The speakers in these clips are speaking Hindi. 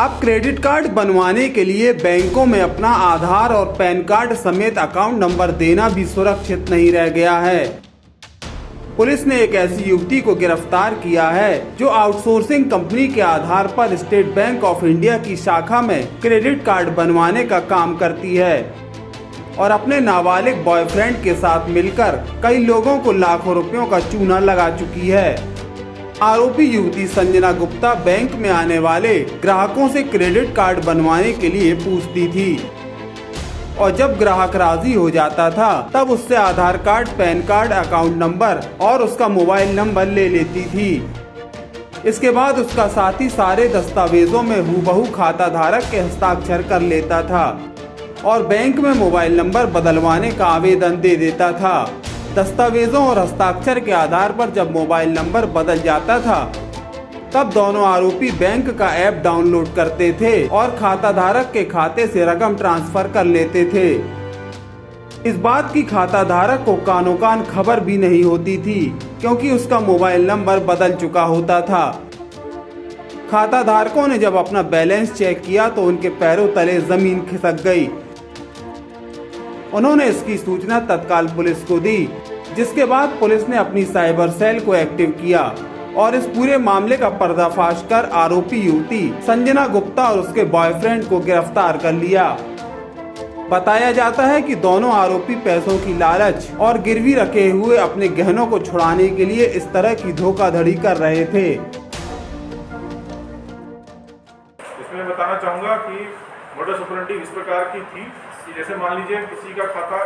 अब क्रेडिट कार्ड बनवाने के लिए बैंकों में अपना आधार और पैन कार्ड समेत अकाउंट नंबर देना भी सुरक्षित नहीं रह गया है। पुलिस ने एक ऐसी युवती को गिरफ्तार किया है जो आउटसोर्सिंग कंपनी के आधार पर स्टेट बैंक ऑफ इंडिया की शाखा में क्रेडिट कार्ड बनवाने का काम करती है और अपने नाबालिग बॉयफ्रेंड के साथ मिलकर कई लोगों को लाखों रुपयों का चूना लगा चुकी है। आरोपी युवती संजना गुप्ता बैंक में आने वाले ग्राहकों से क्रेडिट कार्ड बनवाने के लिए पूछती थी और जब ग्राहक राजी हो जाता था तब उससे Aadhaar card, pan card, account number और उसका मोबाइल नंबर ले लेती थी। इसके बाद उसका साथी सारे दस्तावेजों में हूबहू खाता धारक के हस्ताक्षर कर लेता था और बैंक में मोबाइल नंबर बदलवाने का आवेदन दे देता था। दस्तावेजों और हस्ताक्षर के आधार पर जब मोबाइल नंबर बदल जाता था तब दोनों आरोपी बैंक का ऐप डाउनलोड करते थे और खाता धारक के खाते से रकम ट्रांसफर कर लेते थे। इस बात की खाता धारक को कानो कान खबर भी नहीं होती थी क्योंकि उसका मोबाइल नंबर बदल चुका होता था। खाता धारकों ने जब अपना बैलेंस चेक किया तो उनके पैरों तले जमीन खिसक गई। उन्होंने इसकी सूचना तत्काल पुलिस को दी, जिसके बाद पुलिस ने अपनी साइबर सेल को एक्टिव किया और इस पूरे मामले का पर्दाफाश कर आरोपी युवती संजना गुप्ता और उसके बॉयफ्रेंड को गिरफ्तार कर लिया। बताया जाता है कि दोनों आरोपी पैसों की लालच और गिरवी रखे हुए अपने गहनों को छुड़ाने के लिए इस तरह की धोखाधड़ी कर रहे थे। इसमें बताना चाहूँगा कि मोडस ऑपरेंडी इस प्रकार की थी कि जैसे मान लीजिए किसी का खाता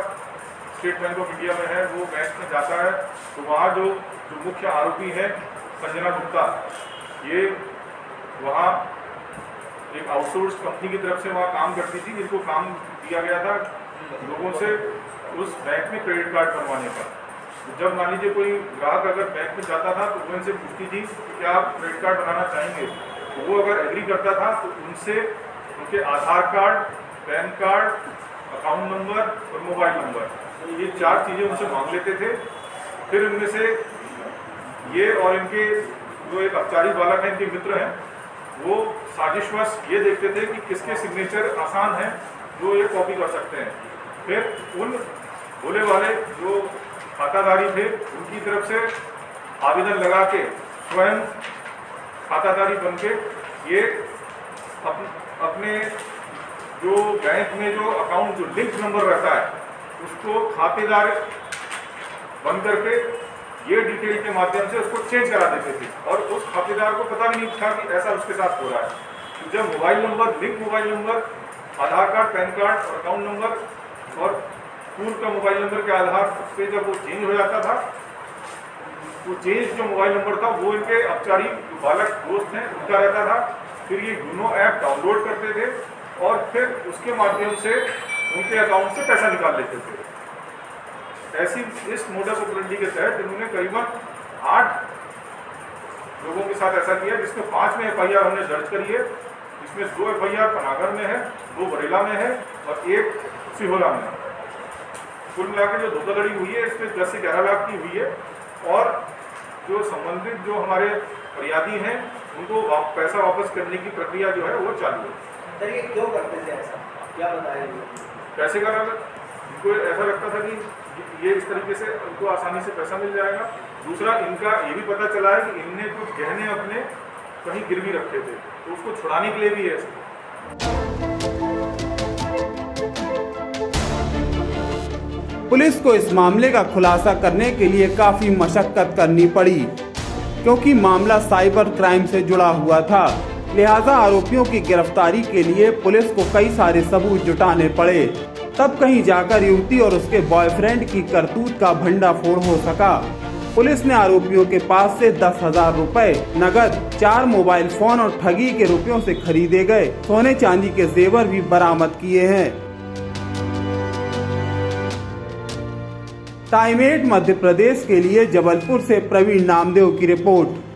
स्टेट बैंक ऑफ इंडिया में है, वो बैंक में जाता है तो वहाँ जो मुख्य आरोपी है संजना गुप्ता, ये वहाँ एक आउटसोर्स कंपनी की तरफ से वहाँ काम करती थी, जिनको काम दिया गया था लोगों से उस बैंक में क्रेडिट कार्ड बनवाने का। तो जब मान लीजिए कोई ग्राहक अगर बैंक में जाता था तो वो इनसे पूछती थी कि क्या आप क्रेडिट कार्ड बनाना चाहेंगे, तो वो अगर एग्री करता था तो उनसे उनके Aadhaar card, pan card, account number और मोबाइल नंबर, ये 4 चीज़ें उनसे मांग लेते थे। फिर इनमें से ये और इनके जो एक अपचारी बालक हैं, इनके मित्र हैं, वो साजिशवश ये देखते थे कि किसके सिग्नेचर आसान हैं जो ये कॉपी कर सकते हैं। फिर उन भोले वाले जो खाताधारी थे उनकी तरफ से आवेदन लगा के स्वयं खाताधारी बन के ये अपने जो बैंक में जो अकाउंट जो लिंक नंबर रहता है उसको खातेदार बन करके ये डिटेल के माध्यम से उसको चेंज करा देते थे और उस खातेदार को पता भी नहीं था कि ऐसा उसके साथ हो रहा है। तो जब mobile number, link mobile number, Aadhaar card, pan card और अकाउंट नंबर और पूर्व का मोबाइल नंबर के आधार पे जब वो चेंज हो जाता था, वो चेंज जो मोबाइल नंबर था वो इनके अपचारी बालक दोस्त हैं उनका रहता था। फिर ये यूनो ऐप डाउनलोड करते थे और फिर उसके माध्यम से उनके अकाउंट से पैसा निकाल लेते थे। ऐसी इस मोडस ऑपरेंडी के तहत इन्होंने करीबन 8 लोगों के साथ ऐसा किया, जिसमें 5 में FIR हमने दर्ज करी है। इसमें 2 FIR पनागर में है, 2 बरेला में है और 1 सिहोला में है। कुल मिलाकर जो धोखाधड़ी हुई है इसमें 10 से 11 लाख की हुई है और जो संबंधित जो हमारे फरियादी हैं उनको पैसा वापस करने की प्रक्रिया जो है वो चालू है। सर ये क्यों करते थे ऐसा, क्या बताया? पैसे का इनको ऐसा लगता था कि ये इस तरीके से उनको आसानी से पैसा मिल जाएगा। दूसरा, इनका ये भी पता चला है कि इनने कुछ गहने अपने कहीं गिरवी रखे थे तो उसको छुड़ाने के लिए भी ऐसे। पुलिस को इस मामले का खुलासा करने के लिए काफी मशक्कत करनी पड़ी क्योंकि मामला साइबर क्राइम से जुड़ा हुआ था। लिहाजा आरोपियों की गिरफ्तारी के लिए पुलिस को कई सारे सबूत जुटाने पड़े, तब कहीं जाकर युवती और उसके बॉयफ्रेंड की करतूत का भंडाफोड़ हो सका। पुलिस ने आरोपियों के पास से 10,000 रुपए नगद, 4 मोबाइल फोन और ठगी के रुपयों से खरीदे गए सोने चांदी के जेवर भी बरामद किए हैं। टाइम 8 मध्य प्रदेश के लिए जबलपुर से प्रवीण नामदेव की रिपोर्ट।